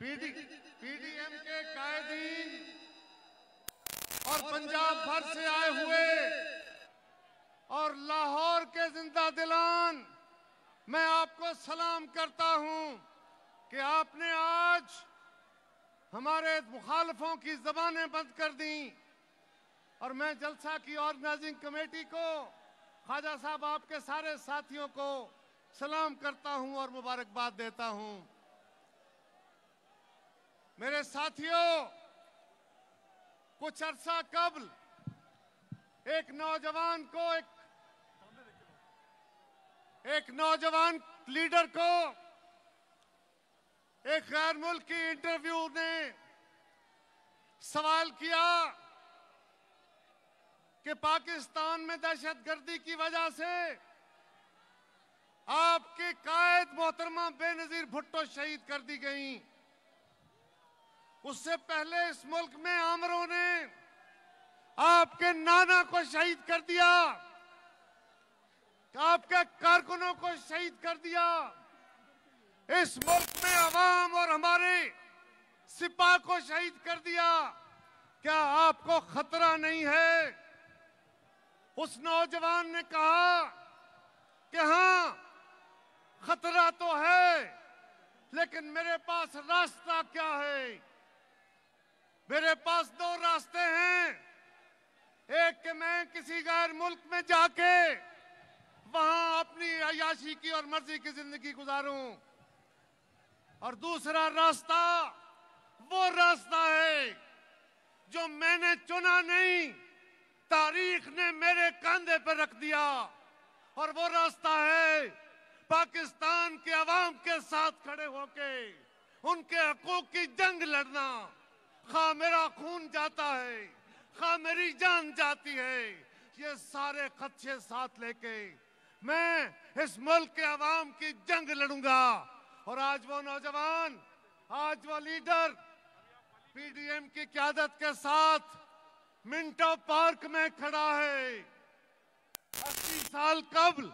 PDM के कायदीन और पंजाब भर से आए हुए और लाहौर के जिंदा दिलान, मैं आपको सलाम करता हूं कि आपने आज हमारे मुखालफों की जबानें बंद कर दी। और मैं जलसा की ऑर्गेनाइजिंग कमेटी को, ख्वाजा साहब, आपके सारे साथियों को सलाम करता हूं और मुबारकबाद देता हूं। मेरे साथियों, कुछ अरसा कबल एक नौजवान लीडर को एक गैर मुल्की इंटरव्यू ने सवाल किया कि पाकिस्तान में दहशतगर्दी की वजह से आपके कायद मोहतरमा बेनजीर भुट्टो शहीद कर दी गई। उससे पहले इस मुल्क में आमरों ने आपके नाना को शहीद कर दिया, आपके कारकुनों को शहीद कर दिया। इस मुल्क में अवाम और हमारे सिपाह को शहीद कर दिया। क्या आपको खतरा नहीं है? उस नौजवान ने कहा कि हां, खतरा तो है, लेकिन मेरे पास रास्ता क्या है? मेरे पास दो रास्ते हैं। एक कि मैं किसी गैर मुल्क में जाके वहां अपनी अय्याशी की और मर्जी की जिंदगी गुजारूं, और दूसरा रास्ता वो रास्ता है जो मैंने चुना नहीं, तारीख ने मेरे कंधे पर रख दिया, और वो रास्ता है पाकिस्तान के अवाम के साथ खड़े होके उनके हकूक की जंग लड़ना। खा मेरा खून जाता है, खा मेरी जान जाती है, ये सारे खदशे साथ लेके मैं इस मुल्क के अवाम की जंग लड़ूंगा। और आज वो नौजवान, आज वो लीडर पीडीएम की क़यादत के साथ मिंटो पार्क में खड़ा है। 80 साल कबल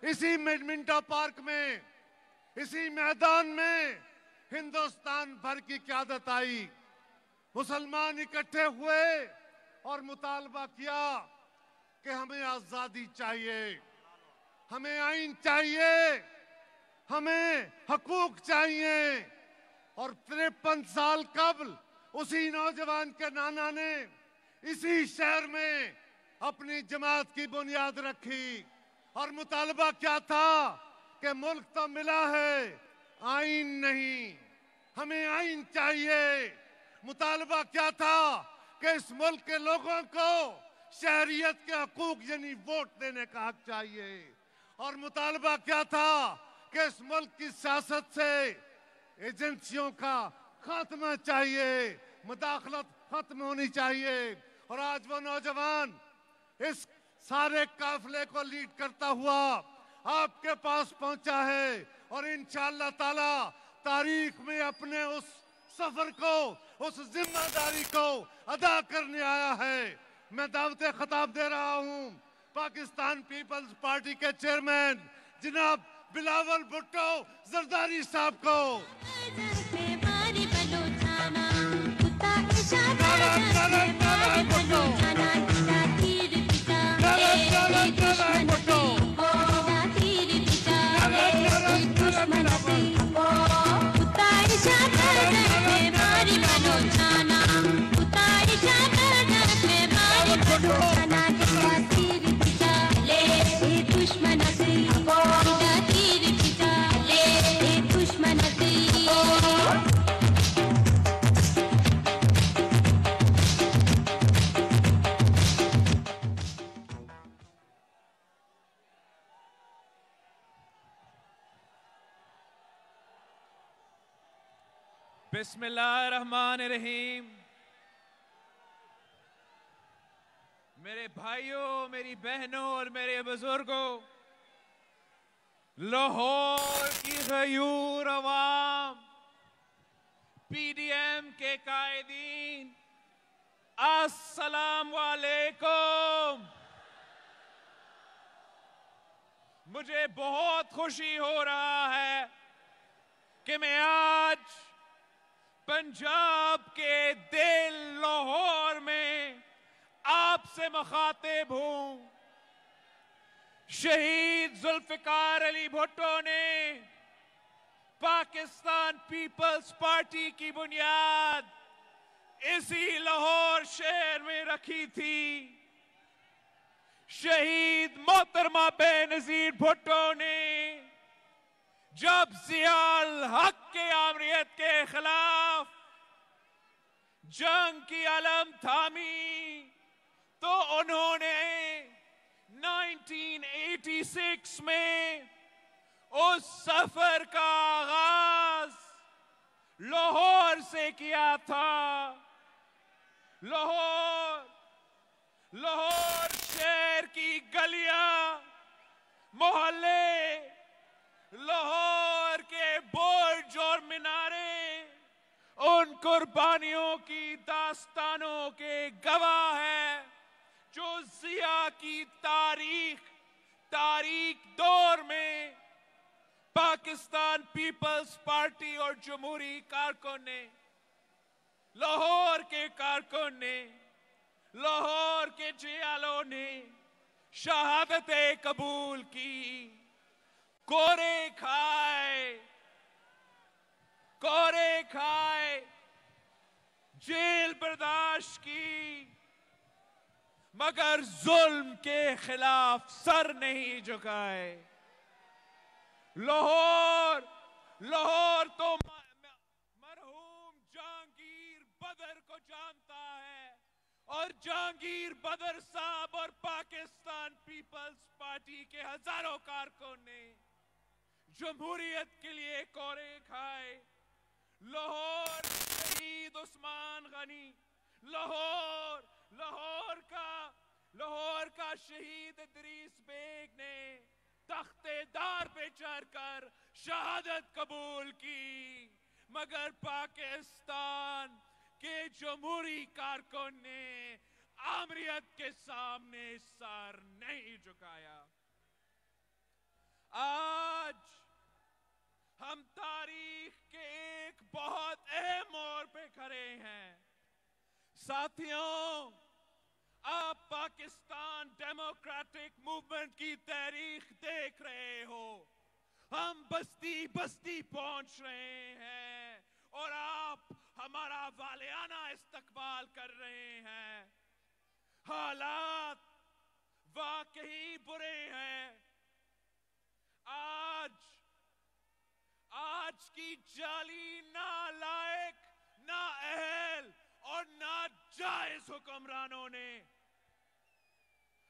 इसी मिंटो पार्क में, इसी मैदान में हिंदुस्तान भर की क़यादत आई। मुसलमान इकट्ठे हुए और मुतालबा किया कि हमें आजादी चाहिए, हमें आईन चाहिए, हमें हकूक चाहिए। और 53 साल कबल उसी नौजवान के नाना ने इसी शहर में अपनी जमात की बुनियाद रखी। और मुतालबा क्या था कि मुल्क तो मिला है, आईन नहीं, हमें आईन चाहिए। मुतालबा क्या था कि इस मुल्क के लोगों को शहरियत के हकूक यानी वोट देने का हक चाहिए। और मुतालबा क्या था कि इस मुल्क की सियासत से एजेंसियों का खात्मा चाहिए, मुदाखलत खत्म होनी चाहिए। और आज वो नौजवान इस सारे काफिले को लीड करता हुआ आपके पास पहुंचा है, और इंशाअल्लाह ताला तारीख में अपने उस सफर को, उस जिम्मेदारी को अदा करने आया है। मैं दावत खिताब दे रहा हूं पाकिस्तान पीपल्स पार्टी के चेयरमैन जनाब बिलावल भुट्टो जरदारी साहब को। बिस्मिल्लाहिर्रहमानिर्रहीम। मेरे भाइयों, मेरी बहनों और मेरे बुजुर्गों, लाहौर की गयूर अवाम, पीडीएम के कायदीन, अस्सलाम वालेकुम। मुझे बहुत खुशी हो रहा है कि मैं आज पंजाब के दिल लाहौर में आपसे मुखातिब हूं। शहीद जुल्फिकार अली भुट्टो ने पाकिस्तान पीपल्स पार्टी की बुनियाद इसी लाहौर शहर में रखी थी। शहीद मोहतरमा बेनजीर भुट्टो ने जब ज़ियाउल हक के आमरीत के खिलाफ जंग की अलम थामी तो उन्होंने 1986 में उस सफर का आगाज लाहौर से किया था। लाहौर शहर की गलियां, मोहल्ले, लाहौर के बुर्ज और मीनारे उन कुर्बानियों की दास्तानों के गवाह है जो जिया की तारीख दौर में पाकिस्तान पीपल्स पार्टी और जमहूरी कारकुन ने, लाहौर के कारकुन ने, लाहौर के जियालों ने शहादतें कबूल की, कोरे खाए, जेल बर्दाश्त की, मगर जुल्म के खिलाफ सर नहीं झुकाए। लाहौर तो मरहूम जहांगीर बदर को जानता है और जहांगीर बदर साहब और पाकिस्तान पीपल्स पार्टी के हजारों कारकुन ने जमहूरियत के लिए कोरे खाए। लाहौर शहीद उस्मान गनी, लाहौर का शहीद इदरीस बेग ने तख्तेदार पे चढ़कर शहादत कबूल की, मगर पाकिस्तान के जमहूरी कारकुन ने आमरीत के सामने सर नहीं झुकाया। आज हम तारीख के एक बहुत अहम मोड़ पे खड़े हैं। साथियों, आप पाकिस्तान डेमोक्रेटिक मूवमेंट की तारीख देख रहे हो। हम बस्ती बस्ती पहुंच रहे हैं और आप हमारा वालियाना इस्तकबाल कर रहे हैं। हालात वाकई बुरे हैं। आज की जाली नालायक, नाअहल और नाजायज हुक्मरानों ने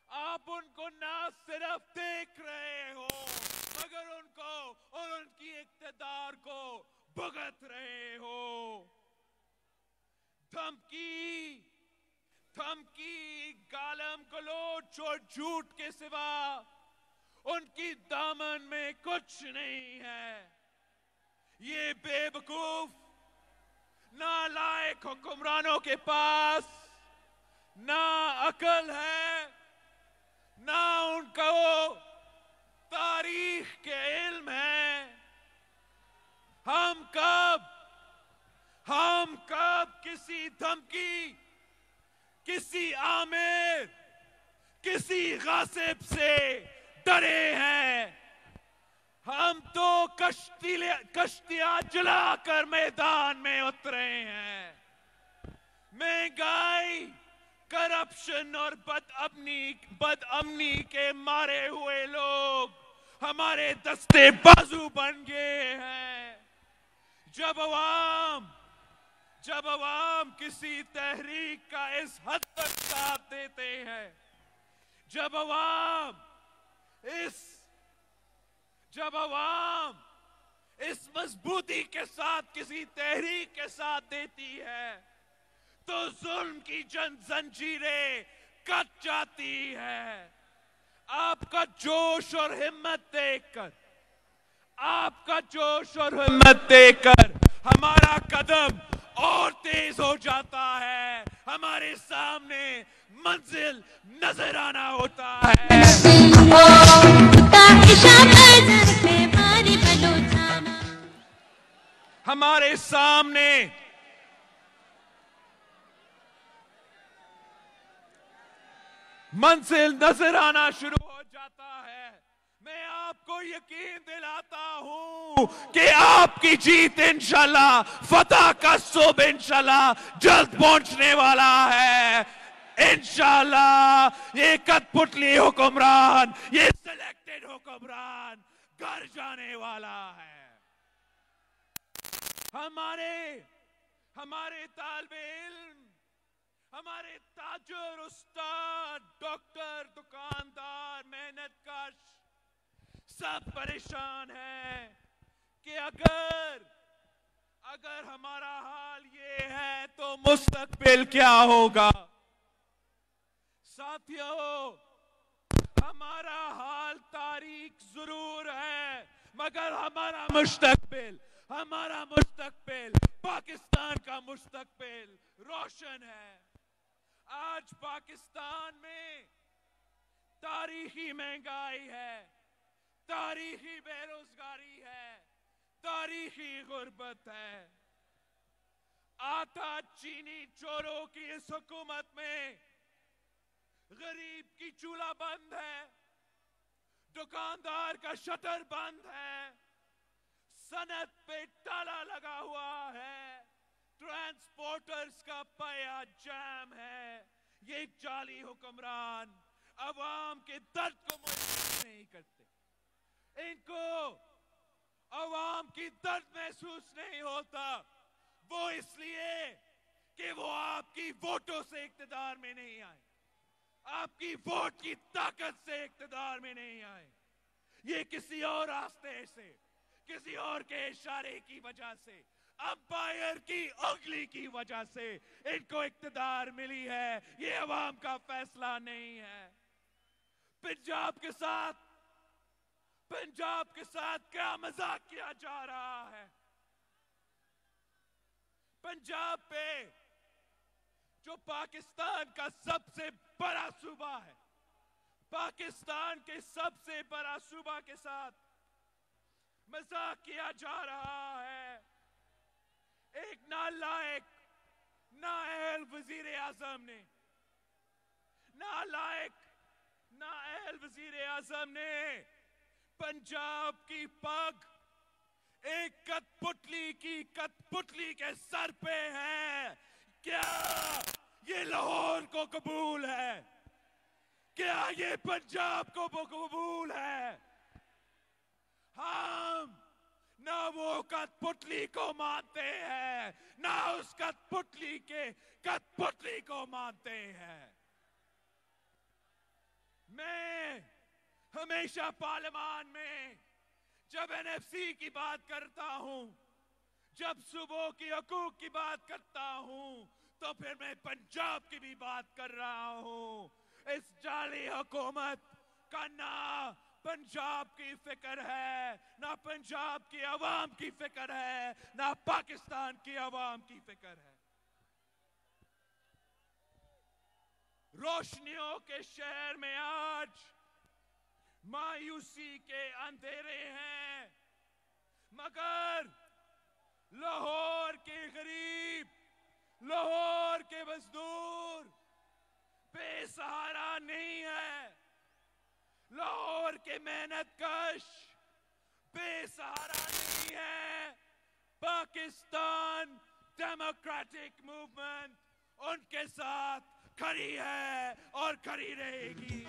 आप उनको ना सिर्फ देख रहे हो मगर उनको और उनकी इक़्तिदार को भुगत रहे हो। धमकी, गालम गलोच और झूठ के सिवा उनकी दामन में कुछ नहीं है। ये बेवकूफ नालायक हुक्मरानों के पास ना अकल है, ना उनको तारीख के इल्म है। हम कब किसी धमकी, किसी आमिर, किसी गासिब से डरे हैं? हम तो कश्तियां जलाकर मैदान में उतरे हैं। महंगाई, करप्शन और बदअमनी के मारे हुए लोग हमारे दस्ते बाजू बन गए हैं। जब अवाम किसी तहरीक का इस हद तक साथ देते हैं, जब अवाम इस मजबूती के साथ किसी तहरीक के साथ देती है तो जुल्म की जंजीरें कट जाती है। आपका जोश और हिम्मत देखकर हमारा कदम और तेज हो जाता है। हमारे सामने मंजिल नजर आना होता है। हमारे सामने मंजिल नजर आना शुरू हो जाता है। मैं आपको यकीन दिलाता हूं कि आपकी जीत इंशाल्लाह, फतह का सुबह इंशाल्लाह जल्द पहुंचने वाला है। इंशाल्लाह ये कठपुतली हुक्मरान, ये सिलेक्टेड हुक्मरान घर जाने वाला है। हमारे तालिबे इल्म, हमारे ताजर, उस्ताद, डॉक्टर, दुकानदार, मेहनतकश सब परेशान हैं कि अगर हमारा हाल ये है तो मुस्तकबिल क्या होगा। साथियों, हमारा हाल तारीख जरूर है, मगर हमारा मुस्तकबिल पाकिस्तान का मुस्तकबिल रोशन है। आज पाकिस्तान में तारीखी महंगाई है, तारीखी बेरोजगारी है, तारीखी गुर्बत है। आटा चीनी चोरों की इस हुकूमत में गरीब की चूल्हा बंद है, दुकानदार का शटर बंद है, सनत पे ताला लगा हुआ है, ट्रांसपोर्टर्स का पाया जाम है। ये जाली हुक्मरान अवाम के दर्द को महसूस नहीं करते। इनको अवाम की दर्द महसूस नहीं होता, वो इसलिए कि वो आपकी वोटों से इख्तिदार में नहीं आए, आपकी वोट की ताकत से इख्तिदार में नहीं आए। ये किसी और रास्ते से, किसी और के इशारे की वजह से, अंपायर की उंगली की वजह से इनको इख्तिदार मिली है। ये अवाम का फैसला नहीं है। पंजाब के साथ क्या मजाक किया जा रहा है। पंजाब पे जो पाकिस्तान का सबसे बड़ा सूबा है, पाकिस्तान के सबसे बड़ा सूबा के साथ मजाक किया जा रहा है। एक नालायक, नाअहल वजीर आजम ने, पंजाब की पग एक कठपुतली के सर पे है। क्या ये लाहौर को कबूल है? क्या ये पंजाब को कबूल है? हम ना वो कठपुतली को मानते हैं, ना उस कठपुतली को मानते हैं। मैं हमेशा पार्लियामान में जब एनएफसी की बात करता हूं, जब सूबों की हकूक की बात करता हूं, तो फिर मैं पंजाब की भी बात कर रहा हूं। इस जाली हुकूमत का ना पंजाब की फिक्र है, ना पंजाब की आवाम की फिक्र है, ना पाकिस्तान की आवाम की फिक्र है। रोशनियों के शहर में आज मायूसी के अंधेरे हैं, मगर लाहौर के गरीब, लाहौर के मजदूर बेसहारा नहीं है। लाहौर के मेहनतकश बेसहारा नहीं है। पाकिस्तान डेमोक्रेटिक मूवमेंट उनके साथ खड़ी है और खड़ी रहेगी।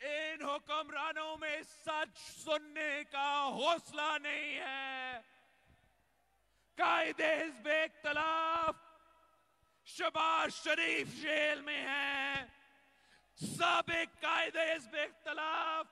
इन हुक्मरानों में सच सुनने का हौसला नहीं है। कायदे हिज़्ब इख्तिलाफ शहबाज शरीफ जेल में है, साबिक कायदे हिज़्ब इख्तिलाफ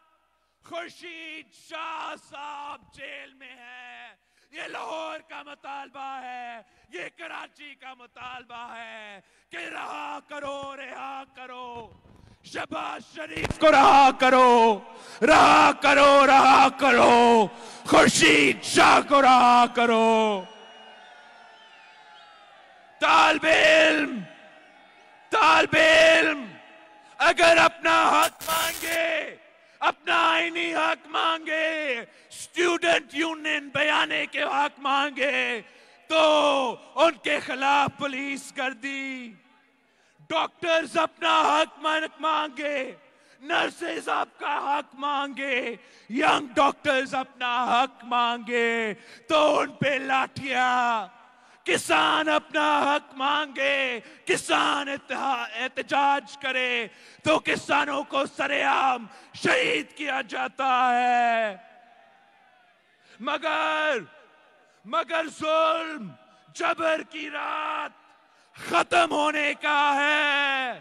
खुर्शीद शाह साहब जेल में है। ये लाहौर का मुतालबा है, ये कराची का मुतालबा है कि रहा करो, रिहा करो शहबाज शरीफ को, रहा करो, रहा करो, रहा करो खुर्शीद शाह को, रहा करो। तालिबे इल्म अगर अपना हक मांगे, अपना आईनी हक मांगे, स्टूडेंट यूनियन बयाने के हक मांगे, तो उनके खिलाफ पुलिस गर्दी। डॉक्टर्स अपना हक मांगे, नर्सेज आपका हक मांगे, यंग डॉक्टर्स अपना हक मांगे तो उन पे लाठियां। किसान अपना हक मांगे, किसान एहतजाज करे तो किसानों को सरेआम शहीद किया जाता है। मगर जुल्म जबर की रात खत्म होने का है।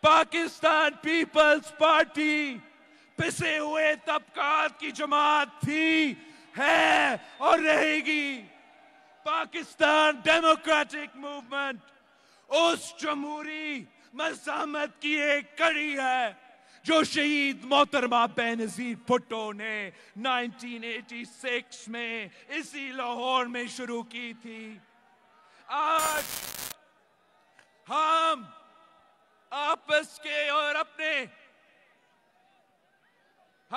पाकिस्तान पीपल्स पार्टी पिसे हुए तबकात की जमात थी, है और रहेगी। पाकिस्तान डेमोक्रेटिक मूवमेंट उस जमहूरी मज़ाहमत की एक कड़ी है जो शहीद मोहतरमा बेनज़ीर भुट्टो ने 1986 में इसी लाहौर में शुरू की थी। आज हम आपस के और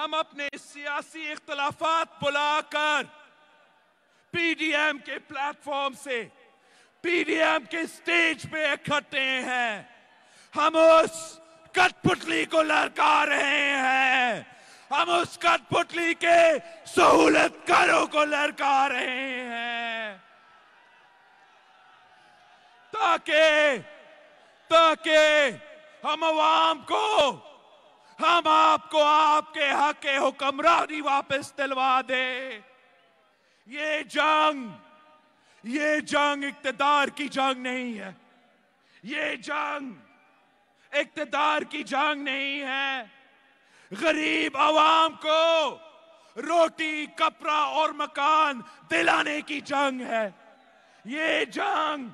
अपने सियासी इख्तलाफात बुलाकर पीडीएम के प्लेटफॉर्म से, पीडीएम के स्टेज पे इकट्ठे हैं। हम उस कठपुतली को लड़का रहे हैं, हम उस कठपुतली के सहूलतकारों को लड़का रहे हैं ताकि हम अवाम को, हम आपको आपके हक के हुक्मरानी वापस दिलवा दे। ये जंग इक्तदार की जंग नहीं है, ये जंग इक्तदार की जंग नहीं है। गरीब आवाम को रोटी, कपड़ा और मकान दिलाने की जंग है। ये जंग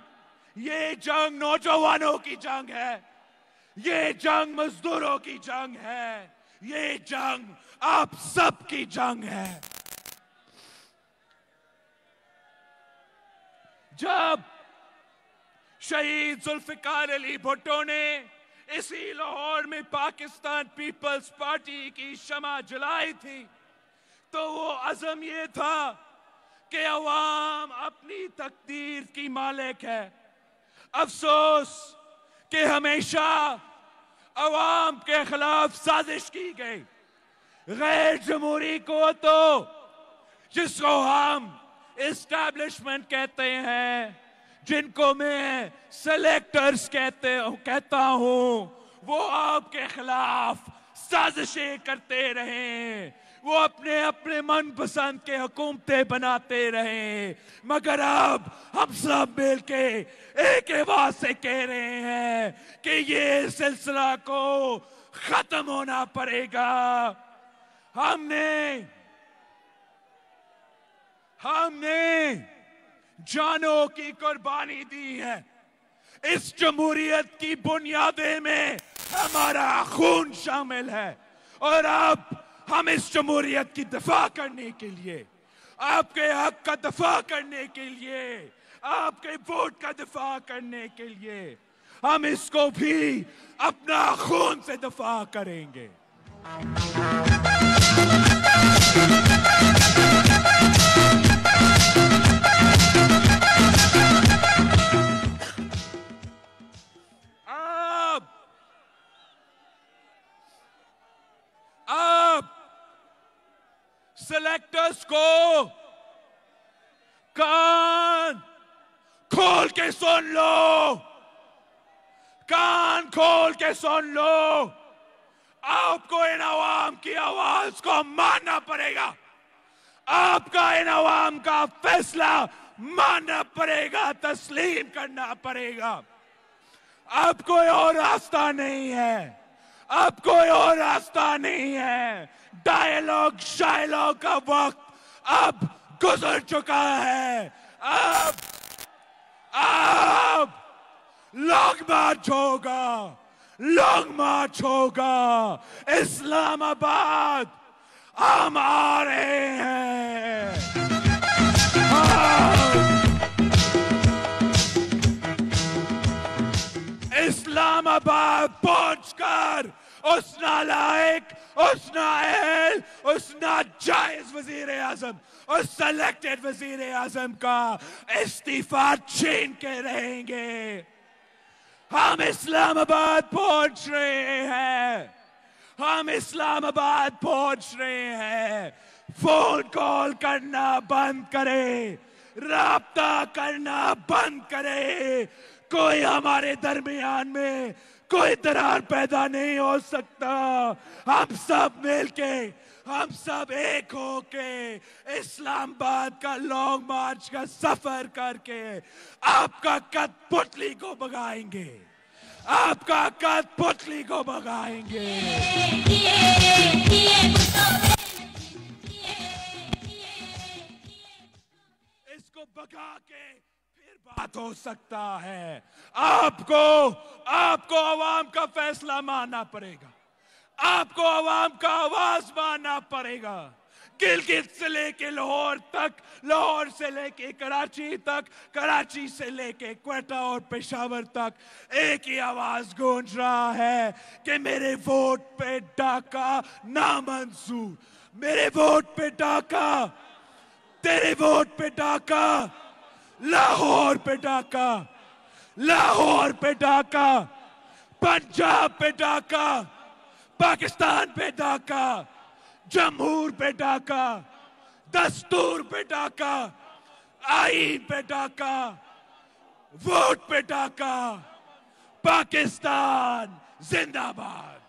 नौजवानों की जंग है, ये जंग मजदूरों की जंग है, ये जंग आप सब की जंग है। जब शहीद जुल्फिकार अली भुट्टो ने इसी लाहौर में पाकिस्तान पीपल्स पार्टी की शमा जलाई थी, तो वो अज़म ये था कि अवाम अपनी तकदीर की मालिक है। अफसोस कि हमेशा अवाम के खिलाफ साजिश की गई। गैर जमहूरी को तो, जिसको हम एस्टैब्लिशमेंट कहते हैं, जिनको मैं सेलेक्टर्स कहता हूं, वो आपके खिलाफ साजिशें करते रहे, वो अपने मनपसंद के हुकूमतें बनाते रहे। मगर अब हम सब मिलके एक आवाज से कह रहे हैं कि ये सिलसिला को खत्म होना पड़ेगा। हमने जानों की कुर्बानी दी है। इस जमहूरियत की बुनियादें में हमारा खून शामिल है और अब हम इस जमहूरियत की दफा करने के लिए, आपके हक का दफा करने के लिए, आपके वोट का दफा करने के लिए हम इसको भी अपना खून से दफा करेंगे। अब सेलेक्टर्स को कान खोल के सुन लो, कान खोल के सुन लो। आपको इन अवाम की आवाज को मानना पड़ेगा, आपका इन अवाम का फैसला मानना पड़ेगा, तस्लीम करना पड़ेगा। अब कोई और रास्ता नहीं है, अब कोई और रास्ता नहीं है। डायलॉग शायलॉग का वक्त अब गुजर चुका है। अब लॉन्ग मार्च होगा, लॉन्ग मार्च होगा। इस्लामाबाद हम आ रहे हैं। इस्लामाबाद पहुंच कर उस नालायक, उस नाअहल, उस नाजायज वजीर आजम, उस सेलेक्टेड वजीर आजम का इस्तीफा छीन के रहेंगे। हम इस्लामाबाद पहुंच रहे हैं, हम इस्लामाबाद पहुंच रहे हैं। फोन कॉल करना बंद करे, राब्ता करना बंद करे। कोई हमारे दरमियान में कोई दरार पैदा नहीं हो सकता। हम सब मिलके, हम सब एक होके इस्लामाबाद का लॉन्ग मार्च का सफर करके आपका कठपुतली को भगाएंगे, आपका कठपुतली को भगाएंगे। इसको भगा के फिर बात हो सकता है। आपको आवाम का फैसला मानना पड़ेगा, आपको आवाम का आवाज मानना पड़ेगा। गिलगित से लेके लाहौर तक, लाहौर से लेके कराची तक, कराची से लेके क्वेटा और पेशावर तक एक ही आवाज गूंज रहा है कि मेरे वोट पे डाका नामंजूर, मेरे वोट पे डाका, तेरे वोट पे डाका, लाहौर पे डाका, लाहौर पे डाका, पंजाब पे डाका, पाकिस्तान पे डाका, जमहूर पे डाका, दस्तूर पे डाका, आईन पे डाका, वोट पे डाका। पाकिस्तान जिंदाबाद।